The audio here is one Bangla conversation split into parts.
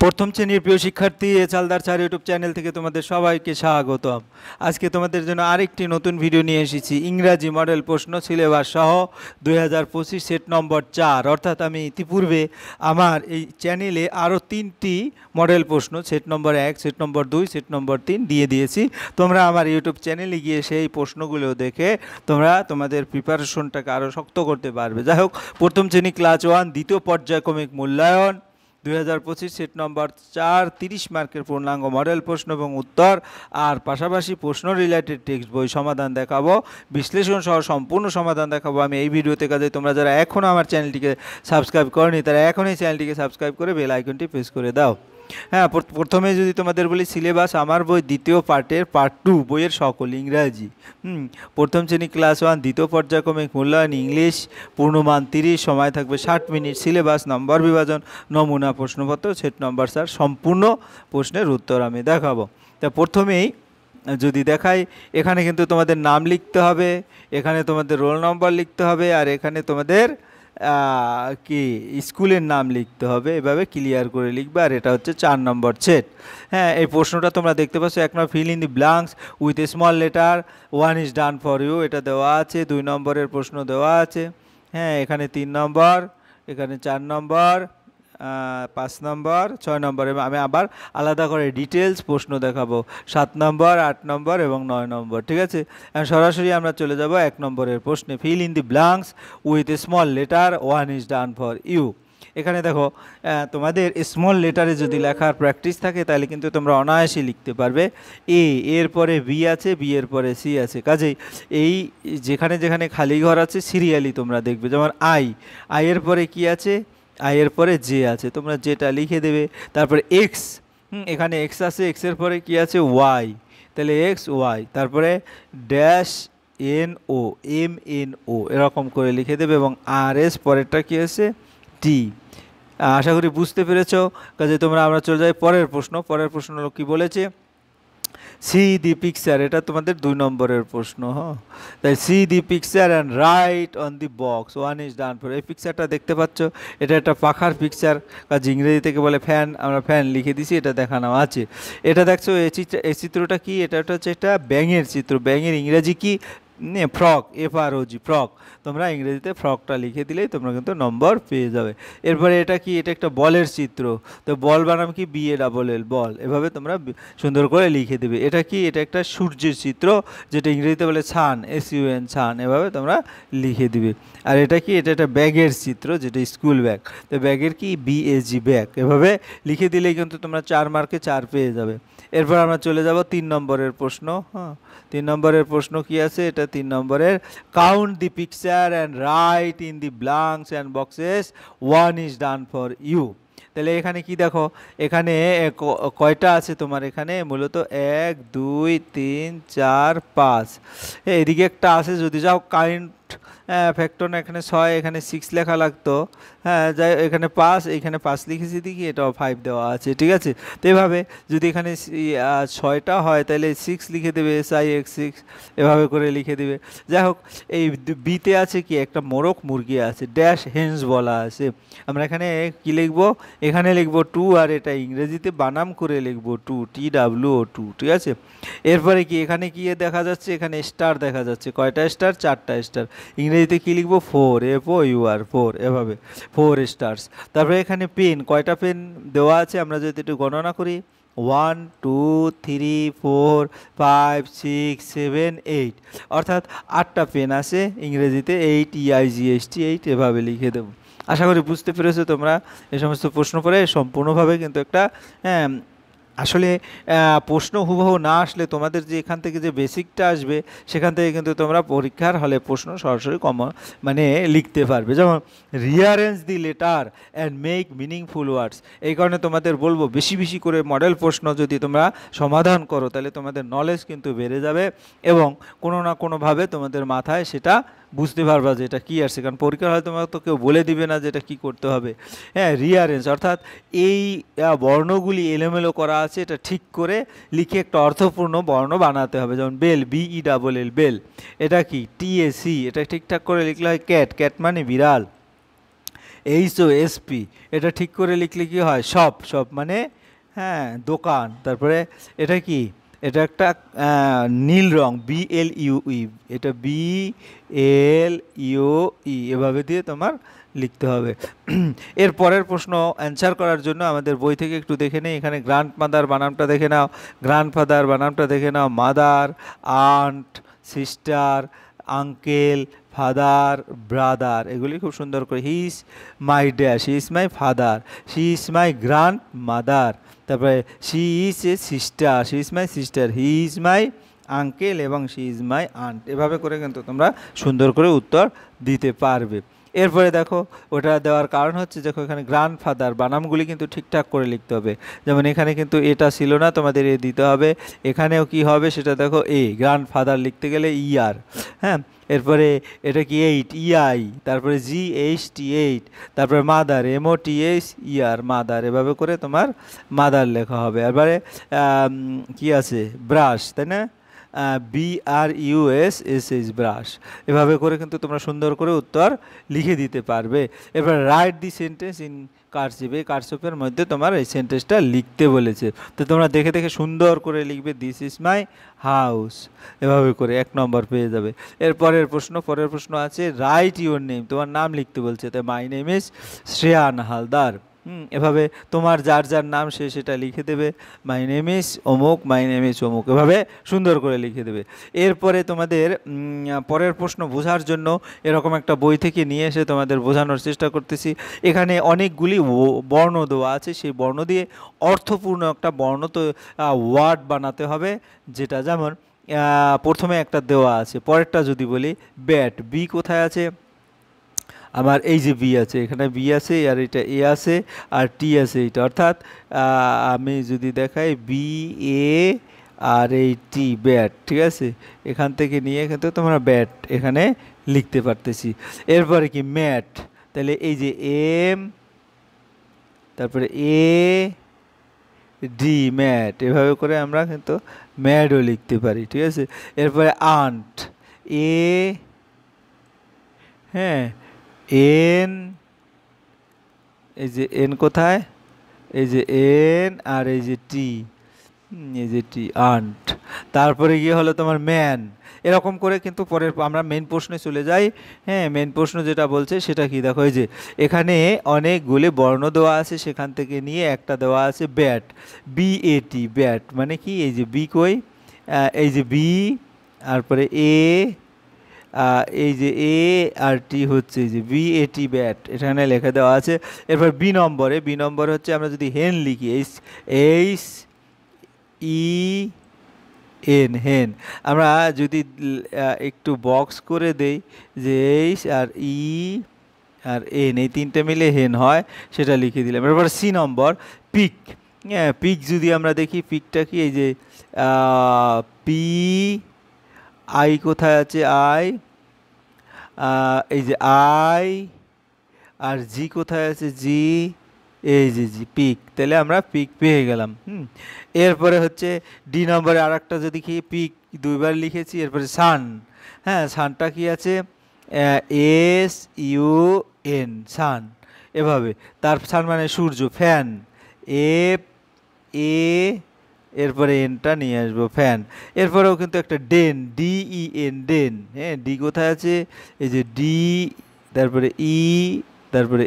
প্রথম শ্রেণীর প্রিয় শিক্ষার্থী চালদার চার ইউটিউব চ্যানেল থেকে তোমাদের সবাইকে স্বাগতম। আজকে তোমাদের জন্য আরেকটি নতুন ভিডিও নিয়ে এসেছি। ইংরাজি মডেল প্রশ্ন সিলেবাস সহ 2025 সেট নম্বর 4। অর্থাৎ আমি ইতিপূর্বে আমার এই চ্যানেলে আরও 3টি মডেল প্রশ্ন set number 1, set number 2, set number 3 দিয়ে দিয়েছি। তোমরা আমার ইউটিউব চ্যানেলে গিয়ে সেই প্রশ্নগুলো দেখে তোমরা তোমাদের প্রিপারেশনটাকে আরও শক্ত করতে পারবে। যাই হোক, প্রথম শ্রেণী ক্লাস 1 দ্বিতীয় পর্যায়ক্রমিক মূল্যায়ন 2025 সেট নম্বর 4 30 মার্কের পূর্ণাঙ্গ মডেল প্রশ্ন এবং উত্তর, আর পাশাপাশি প্রশ্ন রিলেটেড টেক্সট বই সমাধান দেখাবো, বিশ্লেষণ সহ সম্পূর্ণ সমাধান দেখাবো আমি এই ভিডিওতে। কাজে তোমরা যারা এখনও আমার চ্যানেলটিকে সাবস্ক্রাইব করনি তারা এখনই চ্যানেলটিকে সাবস্ক্রাইব করে বেল আইকনটি প্রেস করে দাও। হ্যাঁ, প্রথমে যদি তোমাদের বলি সিলেবাস আমার বই দ্বিতীয় পার্টের পার্ট 2 বইয়ের সকল ইংরাজি। প্রথম শ্রেণী ক্লাস 1 দ্বিতীয় পর্যায়ক্রমিক মূল্যায়ন ইংলিশ, পূর্ণমান 30, সময় থাকবে 60 মিনিট। সিলেবাস নম্বর বিভাজন, নমুনা প্রশ্নপত্র, সেট নম্বর 4 সম্পূর্ণ প্রশ্নের উত্তর আমি দেখাবো। তা প্রথমেই যদি দেখাই, এখানে কিন্তু তোমাদের নাম লিখতে হবে, এখানে তোমাদের রোল নম্বর লিখতে হবে, আর এখানে তোমাদের কি স্কুলের নাম লিখতে হবে। এভাবে ক্লিয়ার করে লিখবে। আর এটা হচ্ছে 4 নম্বর সেট। হ্যাঁ, এই প্রশ্নটা তোমরা দেখতে পাচ্ছ। 1 number fill in the blanks with a small letter, 1 is done for you, এটা দেওয়া আছে। 2 নম্বরের প্রশ্ন দেওয়া আছে। হ্যাঁ, এখানে 3 নম্বর, এখানে 4 নম্বর, 5 নম্বর, 6 নম্বর। আমি আবার আলাদা করে ডিটেলস প্রশ্ন দেখাবো 7 নম্বর, 8 নম্বর এবং 9 নম্বর। ঠিক আছে, সরাসরি আমরা চলে যাব 1 নম্বরের প্রশ্নে। Fill in the blanks with a small letter, 1 is done for you. এখানে দেখো, তোমাদের স্মল লেটারে যদি লেখার প্র্যাকটিস থাকে তাহলে কিন্তু তোমরা অনায়াসে লিখতে পারবে। এর পরে বি আছে, বি এর পরে সি আছে। কাজেই এই যেখানে যেখানে খালি ঘর আছে সিরিয়ালি তোমরা দেখবে। যেমন আই এর পরে কি আছে, আই এর পরে জে আছে, তোমরা যেটা লিখে দেবে। তারপরে এক্স, এখানে এক্স আছে, এক্সের পরে কি আছে, ওয়াই, তাহলে এক্স ওয়াই। তারপরে dash N O, M N O, এরকম করে লিখে দেবে। এবং আর এস পরেরটা কি আছে, টি। আশা করি বুঝতে পেরেছো। কাজে আমরা চলে যাই পরের প্রশ্ন। পরের প্রশ্ন হলো কি বলেছে, সি দি পিকচার, এটা তোমাদের 2 নম্বরের প্রশ্ন। হ্যাঁ, তাই see the picture and write on the box, 1 is done for. এই পিকচারটা দেখতে পাচ্ছ, এটা একটা পাখার পিকচার। কাজে ইংরেজি থেকে বলে ফ্যান, আমরা ফ্যান লিখে দিছি, এটা দেখানো আছে। এটা দেখছো, এই চিত্রটা কি, এটা হচ্ছে একটা ব্যাঙের চিত্র। ব্যাঙের ইংরেজি কি, ফ্রক, FROG, ফ্রক। তোমরা ইংরেজিতে ফ্রকটা লিখে দিলেই তোমরা কিন্তু নম্বর পেয়ে যাবে। এরপরে এটা কি, এটা একটা বলের চিত্র। তো বল বানাম কি, BALL, বল। এভাবে তোমরা সুন্দর করে লিখে দেবে। এটা কি, এটা একটা সূর্যের চিত্র, যেটা ইংরেজিতে বলে সান, SUN, সান। এভাবে তোমরা লিখে দিবে। আর এটা কি, এটা একটা ব্যাগের চিত্র, যেটা স্কুল ব্যাগ। তো ব্যাগের কি, BAG, ব্যাগ। এভাবে লিখে দিলেই কিন্তু তোমরা 4 মার্কে 4 পেয়ে যাবে। এরপর আমরা চলে যাব 3 নম্বরের প্রশ্ন। হ্যাঁ, 3 নম্বরের প্রশ্ন কি আছে, এটা 3 নম্বরের, count the picture and write in the blanks and boxes, 1 is done for you. তাহলে এখানে কি দেখো, এখানে কয়টা আছে তোমার, এখানে মূলত 1 2 3 4 5। এদিকে একটা আছে, যদি যাও কাউন্ট ফ্যাক্টর না, এখানে 6, এখানে 6 লেখা লাগতো। হ্যাঁ, যাই, এখানে 5, এখানে 5 লিখেছি দেখি, এটাও 5 দেওয়া আছে। ঠিক আছে, তো এভাবে যদি এখানে 6টা হয় তাহলে 6 লিখে দেবে, SIX6, এভাবে করে লিখে দেবে। যাই হোক, এই বিতে আছে কি, একটা মোরগ মুরগি আছে, ড্যাশ হেন্স বলা আছে। আমরা এখানে কি লিখবো, এখানে লিখবো 2, আর এটা ইংরেজিতে বানাম করে লিখবো 2, TWO2। ঠিক আছে, এরপরে কি, এখানে কি দেখা যাচ্ছে, এখানে স্টার দেখা যাচ্ছে। কয়টা স্টার, 4টা স্টার। ইংরেজিতে কি লিখবো, 4, FOUR, 4। এভাবে 4 স্টার্স। তারপরে এখানে পেন, কয়টা পেন দেওয়া আছে আমরা যদি একটু গণনা করি, 1 2 3 4 5 6 7 8, অর্থাৎ 8টা পেন আছে। ইংরেজিতে 8, EIGHT, 8 এভাবে লিখে দেবো। আশা করি বুঝতে পেরেছো তোমরা। এই সমস্ত প্রশ্ন করে সম্পূর্ণভাবে কিন্তু একটা আসলে প্রশ্ন হুবহু না আসলে তোমাদের যে এখান থেকে যে বেসিকটা আসবে সেখান থেকে কিন্তু তোমরা পরীক্ষার হলে প্রশ্ন সরাসরি লিখতে পারবে। যেমন rearrange the letter and make meaningful ওয়ার্ডস। এই কারণে তোমাদের বলবো বেশি বেশি করে মডেল প্রশ্ন যদি তোমরা সমাধান করো তাহলে তোমাদের নলেজ কিন্তু বেড়ে যাবে এবং কোনো না কোনোভাবে তোমাদের মাথায় সেটা বুঝতে পারবা যে এটা কী আসছে। কারণ পরীক্ষার হলে তোমাকে তো কেউ বলে দিবে না যে এটা কী করতে হবে। হ্যাঁ, রিয়ারেঞ্জ অর্থাৎ এই বর্ণগুলি এলোমেলো করা আছে, এটা ঠিক করে লিখে একটা অর্থপূর্ণ বর্ণ বানাতে হবে। যেমন বেল, BELL, বেল। এটা কি, TAC, এটা ঠিকঠাক করে লিখলে হয় ক্যাট, ক্যাট মানে বিড়াল। HOSP, এটা ঠিক করে লিখলে কি হয়, শপ, শপ মানে হ্যাঁ দোকান। তারপরে এটা কি, এটা একটা নীল রং, BLUE, এটা BLUE এভাবে দিয়ে তোমার লিখতে হবে। এর পরের প্রশ্ন অ্যান্সার করার জন্য আমাদের বই থেকে একটু দেখে নেই। এখানে গ্র্যান্ডমাদার বানানটা দেখে নাও, গ্র্যান্ডফাদার বানানটা দেখে নাও, mother, aunt, sister, uncle, father, brother, এগুলি খুব সুন্দর করে। He is my dash, he is my father, she is my grandmother, তারপরে she is a sister, she is my sister, he is my uncle এবং শি ইজ মাই আন্ট। এভাবে করে কিন্তু তোমরা সুন্দর করে উত্তর দিতে পারবে। এরপরে দেখো, ওটা দেওয়ার কারণ হচ্ছে দেখো এখানে গ্র্যান্ডফাদার বানামগুলি কিন্তু ঠিকঠাক করে লিখতে হবে। যেমন এখানে কিন্তু এটা ছিল না, তোমাদের এ দিতে হবে। এখানেও কি হবে সেটা দেখো, গ্র্যান্ডফাদার লিখতে গেলে ER, হ্যাঁ। এরপরে এটা কি 8, EI, তারপরে GHT 8, তারপরে মাদার, MOTH মাদার, এভাবে করে তোমার মাদার লেখা হবে। এবারে কি আছে, ব্রাশ, তাই না, BRUSSH, ব্রাশ। এভাবে করে কিন্তু তোমরা সুন্দর করে উত্তর লিখে দিতে পারবে। এবার রাইট দি সেন্টেন্স ইন কারসিভ, এই কারসিভের মধ্যে তোমার এই সেন্টেন্সটা লিখতে বলেছে। তো তোমরা দেখে দেখে সুন্দর করে লিখবে, দিস ইজ মাই হাউস, এভাবে করে 1 নম্বর পেয়ে যাবে। পরের প্রশ্ন আছে রাইট ইউর নেম, তোমার নাম লিখতে বলছে। তাই my name is Shreyan Haldar. এভাবে তোমার যার যার নাম সে সেটা লিখে দেবে, মাই নেম ইজ অমুক, মাই নেম ইজ অমুক, এভাবে সুন্দর করে লিখে দেবে। এরপরে তোমাদের পরের প্রশ্ন বোঝার জন্য এরকম একটা বই থেকে নিয়ে এসে তোমাদের বোঝানোর চেষ্টা করতেছি। এখানে অনেকগুলি বর্ণ দেওয়া আছে, সেই বর্ণ দিয়ে অর্থপূর্ণ একটা বর্ণ তো ওয়ার্ড বানাতে হবে। যেটা যেমন প্রথমে একটা দেওয়া আছে, পরেরটা যদি বলি ব্যাট, বি কোথায় আছে, আমার এই যে বি আছে, এখানে বি আছে, আর এটা এ আছে, আর টি আছে এইটা, অর্থাৎ আমি যদি দেখাই BA আর এই টি, ব্যাট, ঠিক আছে। এখান থেকে নিয়ে কিন্তু তোমরা ব্যাট এখানে লিখতে পারতেছি। এরপরে কি ম্যাট, তাহলে এই যে M, তারপরে AD, ম্যাট, এভাবে করে আমরা কিন্তু ম্যাডও লিখতে পারি, ঠিক আছে। এরপরে আন্ট, হ্যাঁ N, এই যে N কোথায়, এই যে N আর এই যে T, এই যে T, আন্ট। তারপরে গিয়ে হলো তোমার ম্যান। এরকম করে কিন্তু পরের আমরা মেন প্রশ্নে চলে যাই। হ্যাঁ, মেন প্রশ্ন যেটা বলছে সেটা কি দেখো, এই যে এখানে অনেকগুলি বর্ণ দেওয়া আছে, সেখান থেকে নিয়ে একটা দেওয়া আছে ব্যাট, BAT, ব্যাট মানে কি, এই যে বি কই, এই যে বি, তারপরে এই যে A আর T হচ্ছে এই যে BAT, ব্যাট, এখানে লেখা দেওয়া আছে। এরপর বি নম্বরে হচ্ছে আমরা যদি হেন লিখি, HEN, হেন। আমরা যদি একটু বক্স করে দেই যে H আর E আর N, এই তিনটে মিলে হেন হয়, সেটা লিখে দিলাম। এরপর সি নম্বর পিক, হ্যাঁ পিক যদি আমরা দেখি, পিকটা কি, এই যে I কোথায় আছে, এই যে I, আর জি কোথায় আছে, জি, এই যে জি, পিক। তাহলে আমরা পিক পেয়ে গেলাম। এরপরে হচ্ছে ডি নম্বরে আর একটা যদি কি, পিক দুইবার লিখেছি। এরপরে সান, হ্যাঁ সানটা কি আছে, SUN, সান, এভাবে। তার সান মানে সূর্য, ফ্যান, FA, এরপরে এনটা নিয়ে আসবো, ফ্যান। এরপরেও কিন্তু একটা ডেন, DEN, ডেন, হ্যাঁ ডি কোথায় আছে, এই যে ডি, তারপরে তারপরে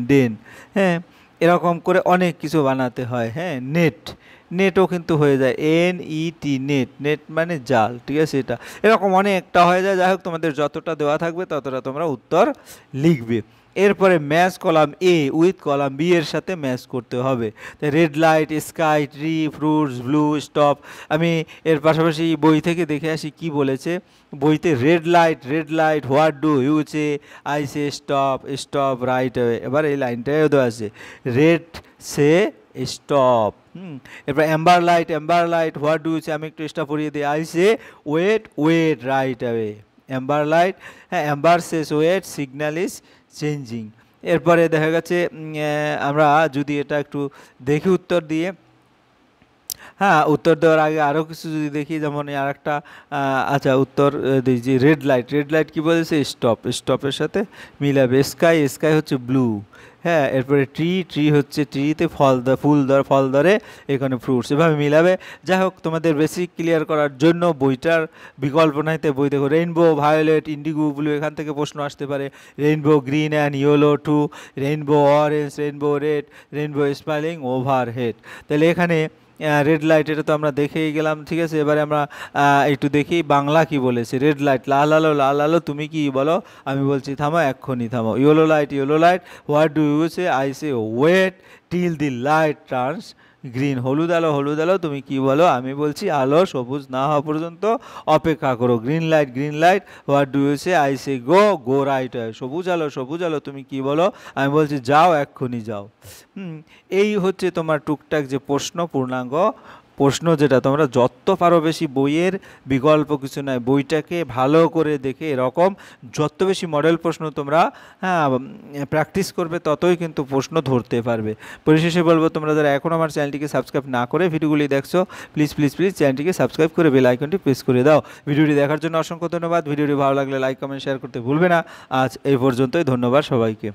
ডেন। হ্যাঁ, এরকম করে অনেক কিছু বানাতে হয়। হ্যাঁ, নেটও কিন্তু হয়ে যায়, NET, নেট মানে জাল, ঠিক আছে। এরকম অনেকটা হয়ে যায়। যাই হোক, তোমাদের যতটা দেওয়া থাকবে ততটা তোমরা উত্তর লিখবে। এরপরে match column A with column B এর সাথে ম্যাচ করতে হবে। তাই red light, sky, tree, fruits, blue, stop. আমি এর পাশাপাশি বই থেকে দেখে আসি কি বলেছে। বইতে red light, what do you say, I say stop right away. এবার এই লাইনটাও দেওয়া আছে, রেড সে স্টপ। এরপর amber light, what do you say, আমি একটু স্টপ পড়িয়ে দিই, I say wait right away. Amber light, হ্যাঁ amber says wait, signal is changing. এরপরে দেখা গেছে আমরা যদি এটা একটু দেখি উত্তর দিয়ে, হ্যাঁ, উত্তর দেওয়ার আগে আরও কিছু যদি দেখি, যেমন আর একটা আচ্ছা উত্তর দিই যে রেড লাইট, রেড লাইট কী বলেছে? স্টপ, স্টপের সাথে মিলাবে। স্কাই, স্কাই হচ্ছে ব্লু। হ্যাঁ, এরপরে ট্রি, ট্রি হচ্ছে ট্রিতে ফল ধরে, এখানে ফ্রুটস, এভাবে মিলাবে। যাই হোক, তোমাদের বেসিক ক্লিয়ার করার জন্য বইটার বিকল্প নাইতে বই দেখো। রেইনবো, ভায়োলেট, ইন্ডিগো, ব্লু, এখান থেকে প্রশ্ন আসতে পারে। Rainbow green and yellow too, rainbow orange, rainbow red, rainbow smiling overhead. তাহলে এখানে রেড লাইট, এটা তো আমরা দেখেই গেলাম, ঠিক আছে। এবারে আমরা একটু দেখি বাংলা কি বলেছে। রেড লাইট, লাল আলো, লাল আলো, তুমি কি বলো? আমি বলছি থামো, এক্ষুনি থামো। Yellow light, yellow light, what do you say? I say wait till the light turns green. হলুদ আলো, হলুদ আলো, তুমি কি বলো? আমি বলছি আলো সবুজ না হওয়া পর্যন্ত অপেক্ষা করো। Green light, green light, what do you say? I say go, go right হয়। সবুজ আলো, সবুজ আলো, তুমি কি বলো? আমি বলছি যাও, এক্ষুনি যাও। এই হচ্ছে তোমার টুকটাক যে প্রশ্ন, পূর্ণাঙ্গ প্রশ্ন, যেটা তোমরা যত পারো বেশি, বইয়ের বিকল্প কিছু নয়, বইটাকে ভালো করে দেখে এরকম যত বেশি মডেল প্রশ্ন তোমরা প্র্যাকটিস করবে, ততই কিন্তু প্রশ্ন ধরতে পারবে। পরিশেষে বলবো, তোমরা যারা এখন আমার চ্যানেলটিকে সাবস্ক্রাইব না করে ভিডিওগুলি দেখছো, প্লিজ প্লিজ প্লিজ চ্যানেলটিকে সাবস্ক্রাইব করে বেল আইকনটি প্রেস করে দাও। ভিডিওটি দেখার জন্য অসংখ্য ধন্যবাদ। ভিডিওটি ভালো লাগলে লাইক, কমেন্ট, শেয়ার করতে ভুলবে না। আজ এই পর্যন্তই, ধন্যবাদ সবাইকে।